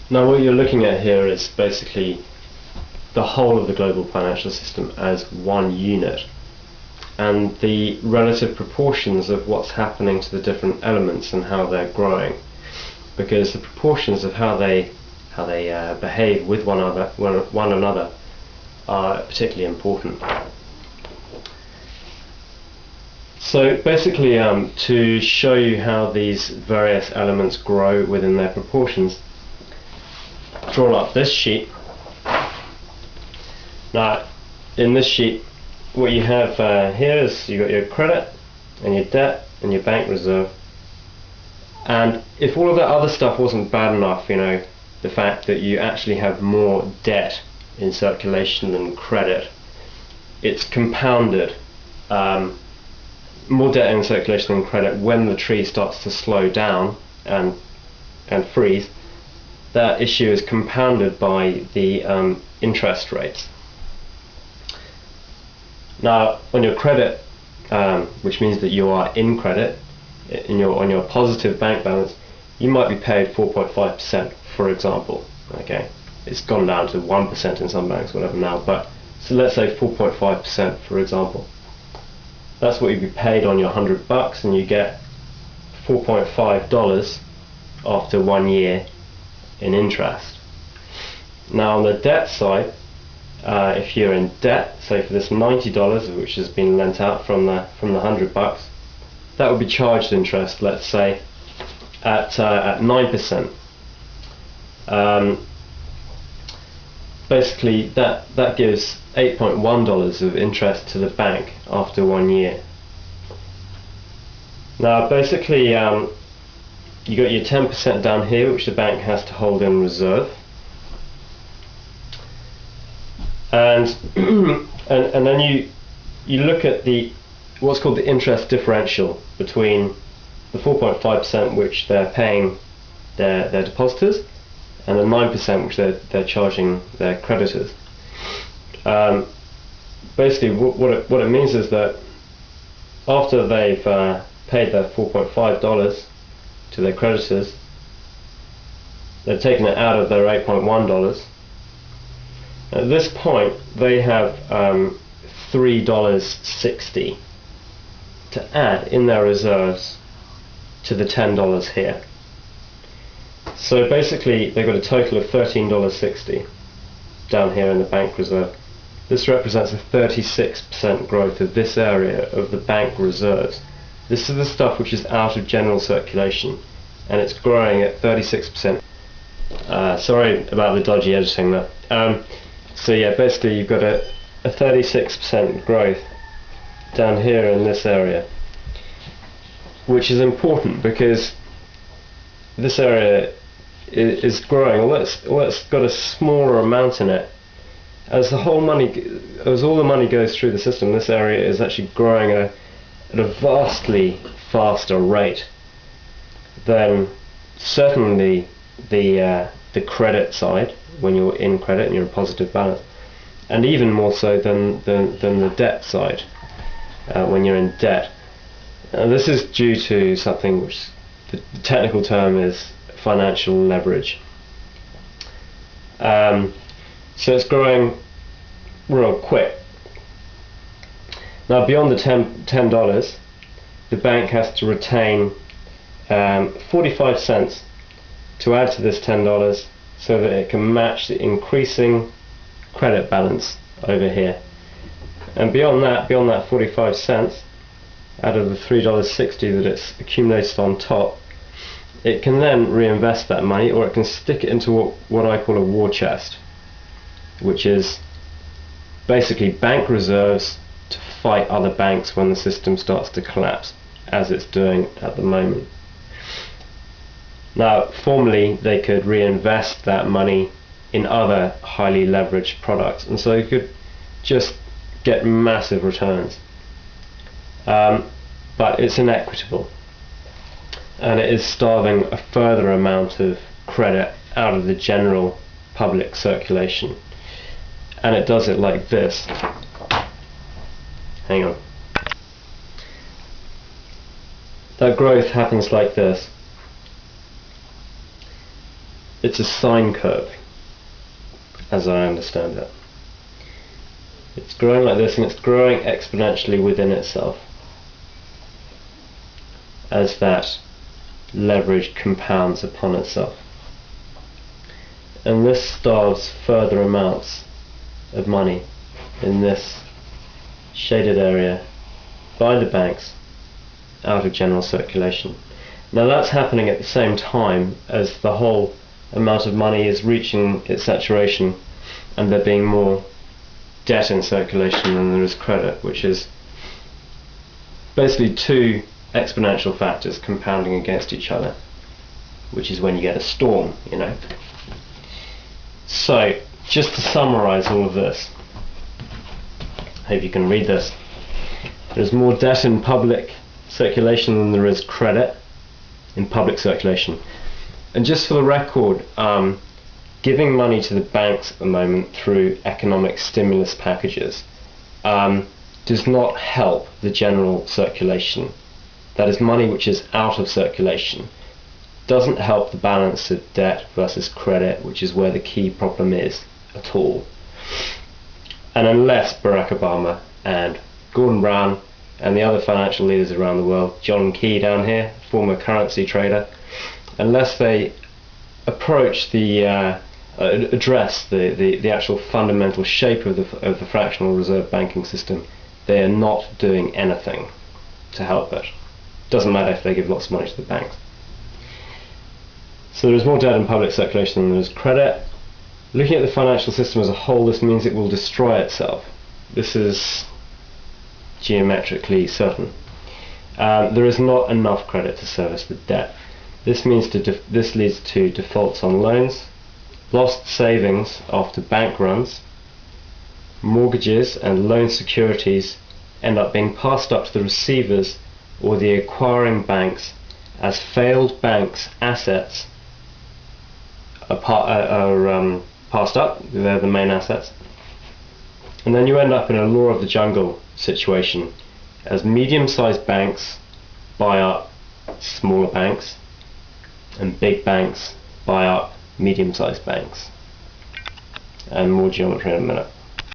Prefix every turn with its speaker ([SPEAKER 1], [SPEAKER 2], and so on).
[SPEAKER 1] Now what you're looking at here is basically the whole of the global financial system as one unit, and the relative proportions of what's happening to the different elements and how they're growing, because the proportions of how they behave with one another are particularly important. So basically, to show you how these various elements grow within their proportions, drawn up this sheet. Now in this sheet what you have here is you've got your credit and your debt and your bank reserve, and if all of that other stuff wasn't bad enough, you know, the fact that you actually have more debt in circulation than credit, it's compounded. More debt in circulation than credit when the tree starts to slow down and freeze. That issue is compounded by the interest rates. Now on your credit, which means that you are in credit, on your positive bank balance, you might be paid 4.5%, for example. Okay, it's gone down to 1% in some banks, whatever now, but so let's say 4.5%, for example. That's what you'd be paid on your $100, and you get $4.5 after 1 year in interest. Now on the debt side, if you're in debt, say for this $90 which has been lent out from the $100, that would be charged interest, let's say at 9%. Basically that gives $8.1 of interest to the bank after 1 year. Now basically you got your 10% down here, which the bank has to hold in reserve, and and then you look at the what's called the interest differential between the 4.5% which they're paying their depositors and the 9% which they're charging their creditors. Basically what it means is that after they've paid their $4.5 to their creditors, they've taken it out of their $8.1. At this point they have $3.60 to add in their reserves to the $10 here. So basically they've got a total of $13.60 down here in the bank reserve. This represents a 36% growth of this area of the bank reserves. This is the stuff which is out of general circulation, and it's growing at 36%. Sorry about the dodgy editing there. So yeah, basically you've got a 36% growth down here in this area, which is important because this area is growing, although it's got a smaller amount in it. As all the money goes through the system, this area is actually growing at a vastly faster rate than certainly the credit side, when you're in credit and you're a positive balance, and even more so than the debt side, when you're in debt. This is due to something which the technical term is financial leverage. So it's growing real quick. Now beyond the $10, the bank has to retain 45 cents to add to this $10 so that it can match the increasing credit balance over here. And beyond that 45 cents, out of the $3.60 that it's accumulated on top, it can then reinvest that money, or it can stick it into what I call a war chest, which is basically bank reserves to fight other banks when the system starts to collapse, as it's doing at the moment. Now formerly they could reinvest that money in other highly leveraged products, and so you could just get massive returns, but it's inequitable, and it is starving a further amount of credit out of the general public circulation. And it does it like this. Hang on. That growth happens like this. it's a sine curve, as I understand it. It's growing like this, and it's growing exponentially within itself as that leverage compounds upon itself. And this starves further amounts of money in this shaded area by the banks out of general circulation. Now that's happening at the same time as the whole amount of money is reaching its saturation and there being more debt in circulation than there is credit, which is basically two exponential factors compounding against each other, which is when you get a storm, you know. So, just to summarize all of this, hope you can read this. There's more debt in public circulation than there is credit in public circulation. And just for the record, giving money to the banks at the moment through economic stimulus packages does not help the general circulation. That is money which is out of circulation. Doesn't help the balance of debt versus credit, which is where the key problem is, at all. And unless Barack Obama and Gordon Brown and the other financial leaders around the world, John Key down here, former currency trader, unless they approach address the actual fundamental shape of the fractional reserve banking system, they are not doing anything to help it. Doesn't matter if they give lots of money to the banks. So there is more debt in public circulation than there is credit. Looking at the financial system as a whole, this means it will destroy itself. This is geometrically certain. There is not enough credit to service the debt. This leads to defaults on loans, lost savings after bank runs, mortgages and loan securities end up being passed up to the receivers or the acquiring banks as failed banks' assets are passed up. They're the main assets. And then you end up in a law of the jungle situation as medium-sized banks buy up smaller banks and big banks buy up medium-sized banks. And more geometry in a minute.